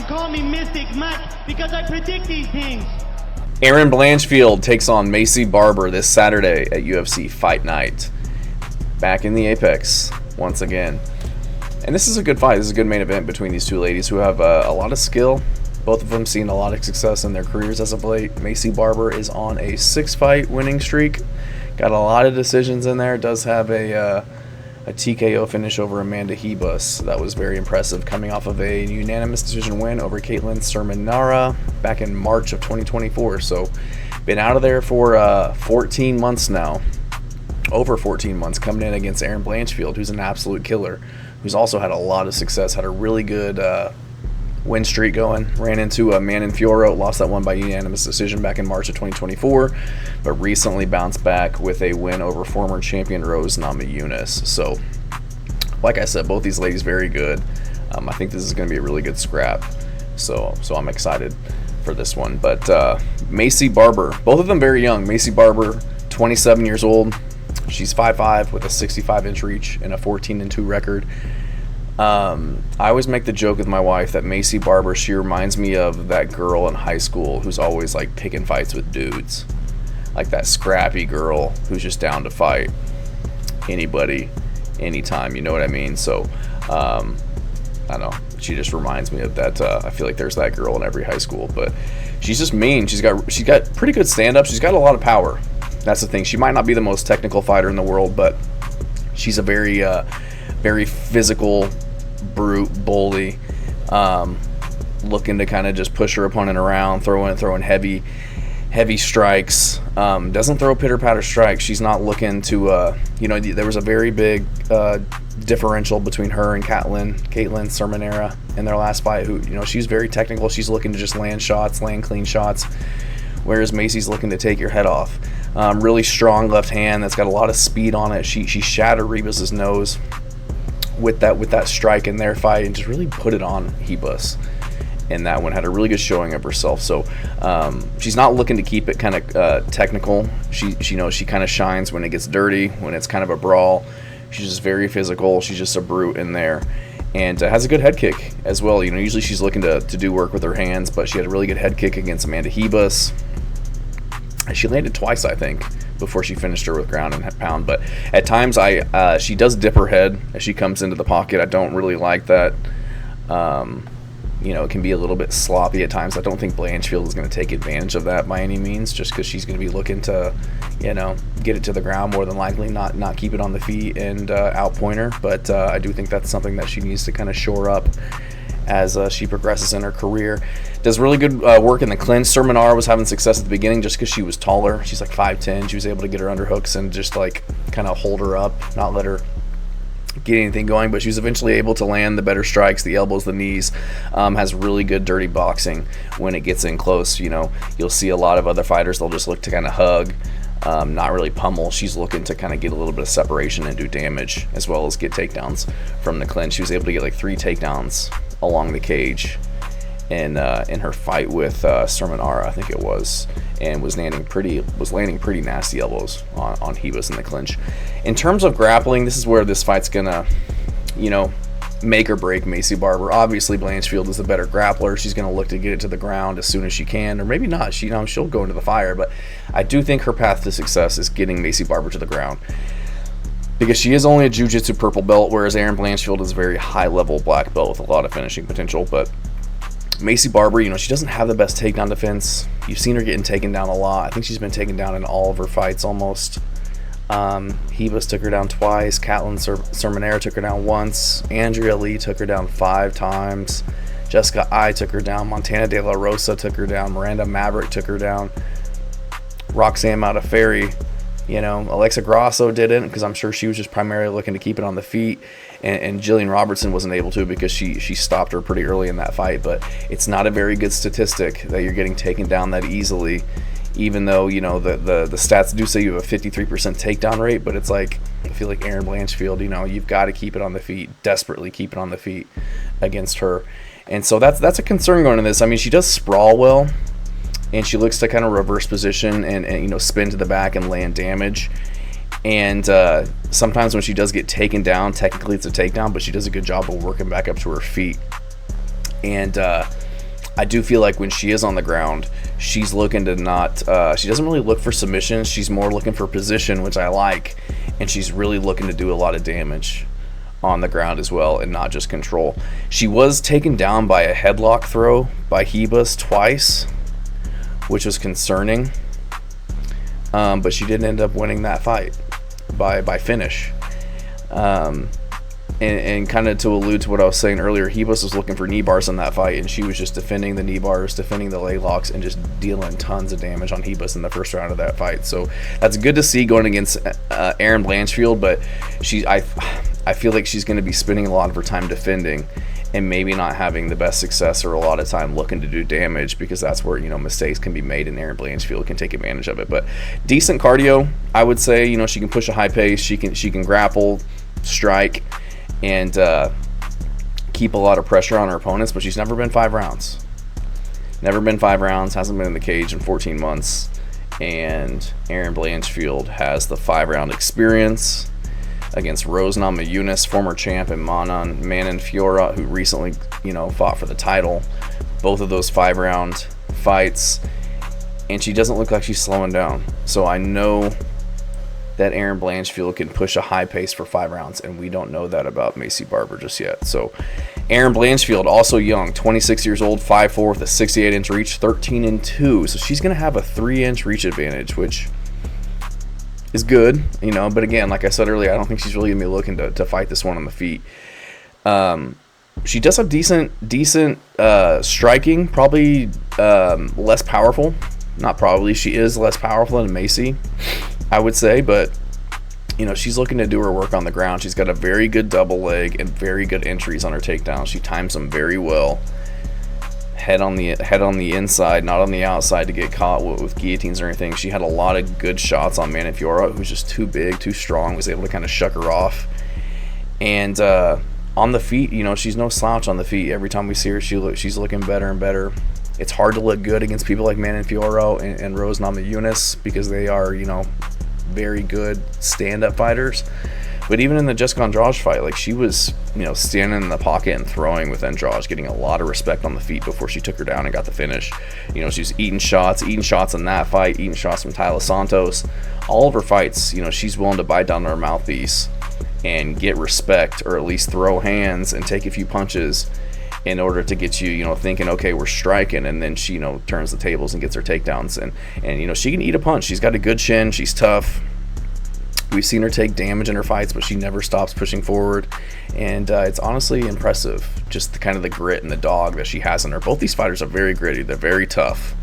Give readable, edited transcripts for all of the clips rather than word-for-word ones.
call me Mystic Mac because I predict these things. Erin Blanchfield takes on Maycee Barber this Saturday at UFC Fight Night. Back in the Apex once again. And this is a good fight. This is a good main event between these two ladies who have a lot of skill. Both of them seen a lot of success in their careers as of late. Maycee Barber is on a 6-fight winning streak. Got a lot of decisions in there. Does have a TKO finish over Amanda Hebus. That was very impressive, coming off of a unanimous decision win over Caitlin Sermonara back in March of 2024. So been out of there for 14 months now. Over 14 months, coming in against Erin Blanchfield, who's an absolute killer, who's also had a lot of success, had a really good win streak going. Ran into a Manon Fiorot, lost that one by unanimous decision back in March of 2024, but recently bounced back with a win over former champion Rose Namajunas. So, like I said, both these ladies very good. I think this is going to be a really good scrap. So I'm excited for this one. But Maycee Barber, both of them very young. Maycee Barber, 27 years old. She's 5'5" with a 65-inch reach and a 14-2 record. I always make the joke with my wife that Maycee Barber, she reminds me of that girl in high school who's always like picking fights with dudes. Like that scrappy girl who's just down to fight anybody, anytime, you know what I mean? So, I don't know, she just reminds me of that. I feel like there's that girl in every high school, but she's just mean. She's got pretty good stand-up. She's got a lot of power. That's the thing. She might not be the most technical fighter in the world, but she's a very physical, brute, bully, looking to kind of just push her opponent around, throwing heavy strikes. Doesn't throw pitter-patter strikes. She's not looking to, there was a very big differential between her and Caitlin Sermonara in their last fight, who, she's very technical. She's looking to just land clean shots, whereas Maycee's looking to take your head off. Really strong left hand that's got a lot of speed on it. She shattered Rebus's nose with that strike in their fight and just really put it on Hebus. And that one had a really good showing of herself. So she's not looking to keep it kind of technical. She kind of shines when it gets dirty, when it's kind of a brawl. She's just very physical. She's just a brute in there. And has a good head kick as well. Usually she's looking to do work with her hands, but she had a really good head kick against Amanda Hebus. She landed twice, I think, before she finished her with ground and pound. But at times, she does dip her head as she comes into the pocket. I don't really like that. It can be a little bit sloppy at times. I don't think Blanchfield is going to take advantage of that by any means, just because she's going to be looking to, get it to the ground more than likely, not keep it on the feet and outpoint her. But I do think that's something that she needs to kind of shore up as she progresses in her career. Does really good work in the clinch. Sermonara was having success at the beginning just because she was taller. She's like 5'10". She was able to get her underhooks and just like kind of hold her up, not let her get anything going, but she was eventually able to land the better strikes, the elbows, the knees. Has really good dirty boxing when it gets in close. You'll see a lot of other fighters, they'll just look to kind of hug, not really pummel. She's looking to kind of get a little bit of separation and do damage, as well as get takedowns from the clinch. She was able to get like 3 takedowns along the cage in her fight with Sermonara, I think it was, and was landing pretty nasty elbows on Hebus in the clinch. In terms of grappling, this is where this fight's gonna, make or break Maycee Barber. Obviously, Blanchfield is the better grappler. She's gonna look to get it to the ground as soon as she can, or maybe not. She'll go into the fire, but I do think her path to success is getting Maycee Barber to the ground, because she is only a jiu-jitsu purple belt, whereas Erin Blanchfield is a very high-level black belt with a lot of finishing potential. But Maycee Barber, she doesn't have the best takedown defense. You've seen her getting taken down a lot. I think she's been taken down in all of her fights almost. Hebus took her down twice. Caitlin Sermonara took her down once. Andrea Lee took her down 5 times. Jessica I took her down. Montana De La Rosa took her down. Miranda Maverick took her down. Roxanne Modafferi. Alexa Grasso didn't, because I'm sure she was just primarily looking to keep it on the feet. And Jillian Robertson wasn't able to because she stopped her pretty early in that fight. But it's not a very good statistic that you're getting taken down that easily, even though the stats do say you have a 53% takedown rate. But it's like, I feel like Erin Blanchfield, you've got to keep it on the feet, desperately keep it on the feet against her. And so that's a concern going into this. I mean, she does sprawl well, and she looks to kind of reverse position and spin to the back and land damage. And sometimes when she does get taken down, technically it's a takedown, but she does a good job of working back up to her feet. And I do feel like when she is on the ground, she's looking to not, she doesn't really look for submissions. She's more looking for position, which I like. And she's really looking to do a lot of damage on the ground as well, and not just control. She was taken down by a headlock throw by Hebus twice, which was concerning. But she did end up winning that fight by finish. And kind of to allude to what I was saying earlier, Hebus was looking for knee bars in that fight, and she was just defending the knee bars, defending the leg locks, and just dealing tons of damage on Hebus in the first round of that fight. So that's good to see going against Erin Blanchfield, but I feel like she's going to be spending a lot of her time defending and maybe not having the best success, or a lot of time looking to do damage, because that's where, mistakes can be made, and Erin Blanchfield can take advantage of it. But decent cardio, I would say. She can push a high pace, she can grapple, strike, and keep a lot of pressure on her opponents, but she's never been 5 rounds. Never been 5 rounds, hasn't been in the cage in 14 months, and Erin Blanchfield has the 5-round experience against Rose Namajunas, former champ, and Manon Fiora, who recently, fought for the title. Both of those 5-round fights, and she doesn't look like she's slowing down. So I know that Erin Blanchfield can push a high pace for 5 rounds, and we don't know that about Maycee Barber just yet. So Erin Blanchfield, also young, 26 years old, 5'4", with a 68-inch reach, 13-2. So she's going to have a 3-inch reach advantage, which is good, But again, like I said earlier, I don't think she's really going to be looking to fight this one on the feet. She does have decent striking, probably less powerful. Not probably, she is less powerful than Maycee, I would say, but she's looking to do her work on the ground. She's got a very good double leg and very good entries on her takedowns. She times them very well. Head on the inside, not on the outside, to get caught with guillotines or anything. She had a lot of good shots on Fiora, who's just too big, too strong, was able to kind of shuck her off. And on the feet, she's no slouch on the feet. Every time we see her, she's looking better and better. It's hard to look good against people like Fiora and Rose Namajunas, because they are, very good stand-up fighters. But even in the Jessica Andrade fight, she was, standing in the pocket and throwing with Andrade, getting a lot of respect on the feet before she took her down and got the finish. She's eating shots in that fight, eating shots from Tyler Santos. All of her fights, she's willing to bite down her mouthpiece and get respect, or at least throw hands and take a few punches in order to get you, thinking, okay, we're striking, and then she, turns the tables and gets her takedowns, and she can eat a punch. She's got a good chin, she's tough. We've seen her take damage in her fights, but she never stops pushing forward, and it's honestly impressive, just the kind of the grit and the dog that she has in her. Both these fighters are very gritty, they're very tough.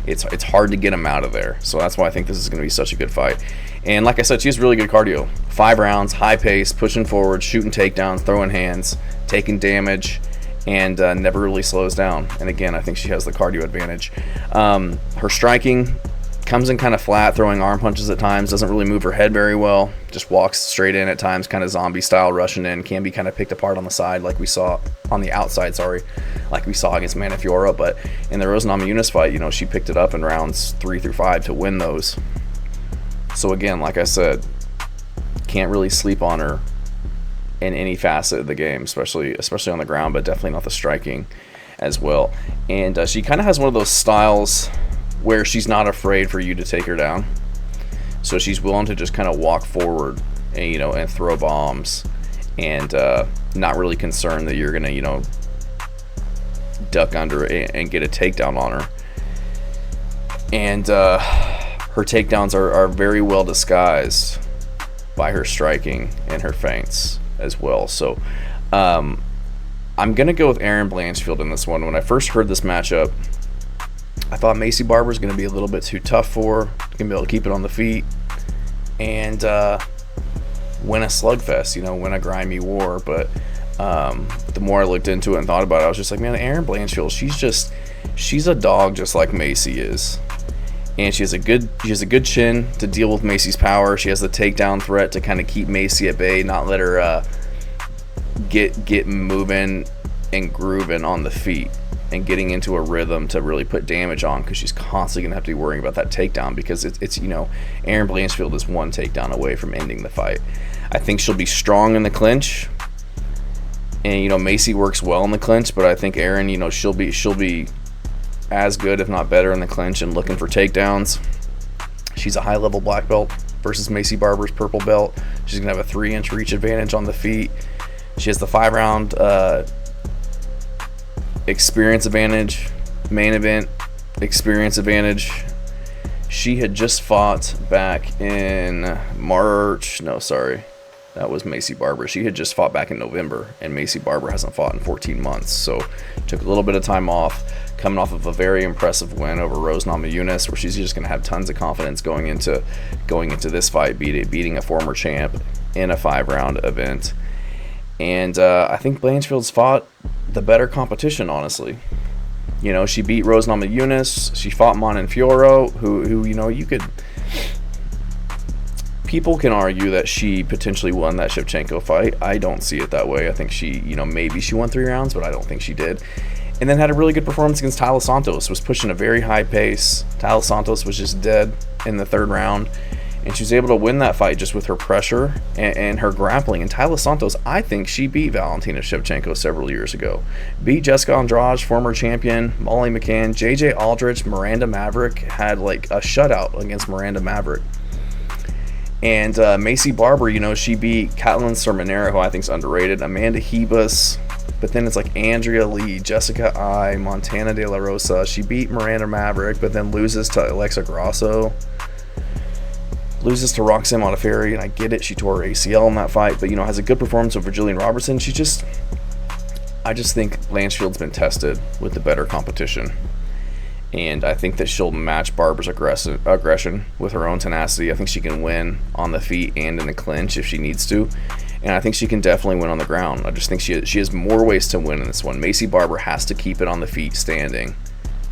It's hard to get them out of there, so that's why I think this is going to be such a good fight. And like I said, she has really good cardio. 5 rounds, high pace, pushing forward, shooting takedowns, throwing hands, taking damage, and never really slows down. And again, I think she has the cardio advantage. Her striking comes in kind of flat, throwing arm punches at times, doesn't really move her head very well, just walks straight in at times, kind of zombie style, rushing in, can be kind of picked apart on the side, like we saw on the outside, like we saw against Fiora. But in the Rose Namajunas fight, she picked it up in rounds 3 through 5 to win those. So again, like I said, can't really sleep on her in any facet of the game, especially on the ground, but definitely not the striking as well. And she kind of has one of those styles where she's not afraid for you to take her down, so she's willing to just kind of walk forward and and throw bombs, and not really concerned that you're gonna duck under and get a takedown on her. And her takedowns are very well disguised by her striking and her feints as well. So I'm gonna go with Erin Blanchfield in this one. When I first heard this matchup, I thought Maycee Barber is going to be a little bit too tough for her, going to be able to keep it on the feet, and win a slugfest, win a grimy war. But the more I looked into it and thought about it, I was just like, man, Erin Blanchfield, she's a dog just like Maycee is. And she has a good chin to deal with Maycee's power. She has the takedown threat to kind of keep Maycee at bay, not let her get moving and grooving on the feet, and getting into a rhythm to really put damage on, because she's constantly going to have to be worrying about that takedown, because it's Erin Blanchfield is one takedown away from ending the fight. I think she'll be strong in the clinch, and Maycee works well in the clinch, but I think Erin, she'll be as good, if not better, in the clinch and looking for takedowns. She's a high-level black belt versus Maycee Barber's purple belt. She's going to have a 3-inch reach advantage on the feet. She has the 5-round experience advantage, main event experience advantage. She had just fought back in March. No, sorry. That was Maycee Barber. She had just fought back in November, and Maycee Barber hasn't fought in 14 months. So took a little bit of time off, coming off of a very impressive win over Rose Namajunas, where she's just going to have tons of confidence going into this fight, beating a former champ in a 5-round event. And I think Blanchfield's fought the better competition, honestly. You know, she beat Rose Namajunas. She fought Montefiore, who you know, people can argue that she potentially won that Shevchenko fight. I don't see it that way. I think she, you know, maybe she won 3 rounds, but I don't think she did. And then had a really good performance against Taila Santos. Was pushing a very high pace. Taila Santos was just dead in the 3rd round. And she was able to win that fight just with her pressure and her grappling. And Taila Santos, I think she beat Valentina Shevchenko several years ago. Beat Jessica Andrade, former champion, Molly McCann, JJ Aldrich, Miranda Maverick. Had like a shutout against Miranda Maverick. And Maycee Barber, you know, she beat Katlyn Sermonera, who I think is underrated, Amanda Hebus, but then it's like Andrea Lee, Jessica I, Montana De La Rosa. She beat Miranda Maverick, but then loses to Alexa Grasso. Loses to Roxanne Modafferi, and I get it, she tore her ACL in that fight, but, you know, has a good performance over Jillian Robertson. I just think Blanchfield's been tested with the better competition. And I think that she'll match Barber's aggression with her own tenacity. I think she can win on the feet and in the clinch if she needs to. And I think she can definitely win on the ground. I just think she has more ways to win in this one. Maycee Barber has to keep it on the feet standing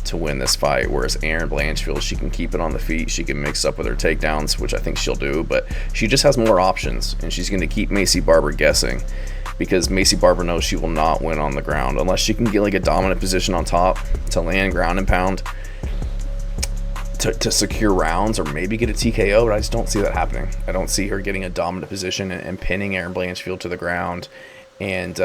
to win this fight, whereas Erin Blanchfield, she can keep it on the feet. She can mix up with her takedowns, which I think she'll do. But she just has more options, and she's going to keep Maycee Barber guessing, because Maycee Barber knows she will not win on the ground unless she can get like a dominant position on top to land ground and pound to secure rounds, or maybe get a TKO, but I just don't see that happening. I don't see her getting a dominant position and pinning Erin Blanchfield to the ground and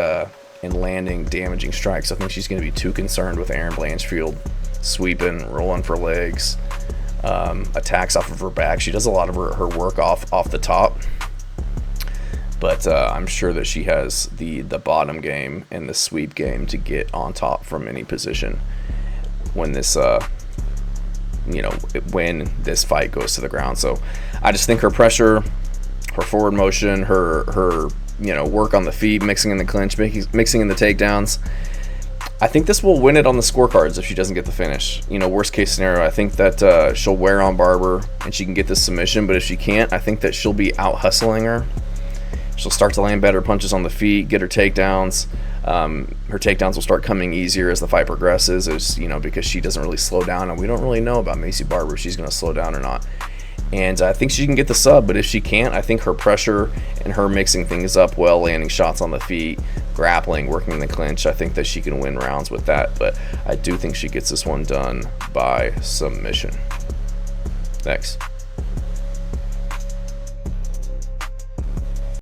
landing damaging strikes. I think she's going to be too concerned with Erin Blanchfield sweeping, rolling for legs, attacks off of her back. She does a lot of her work off the top. But I'm sure that she has the bottom game and the sweep game to get on top from any position when this when this fight goes to the ground. So I just think her pressure, her forward motion, her work on the feet, mixing in the clinch, mixing in the takedowns, I think this will win it on the scorecards if she doesn't get the finish. Worst case scenario, I think that she'll wear on Barber and she can get this submission. But if she can't, I think that she'll be out hustling her. She'll start to land better punches on the feet, get her takedowns. Her takedowns will start coming easier as the fight progresses, because she doesn't really slow down, and we don't really know about Maycee Barber if she's going to slow down or not. And I think she can get the sub, but if she can't, I think her pressure and her mixing things up well, landing shots on the feet, grappling, working in the clinch, I think that she can win rounds with that. But I do think she gets this one done by submission. Thanks.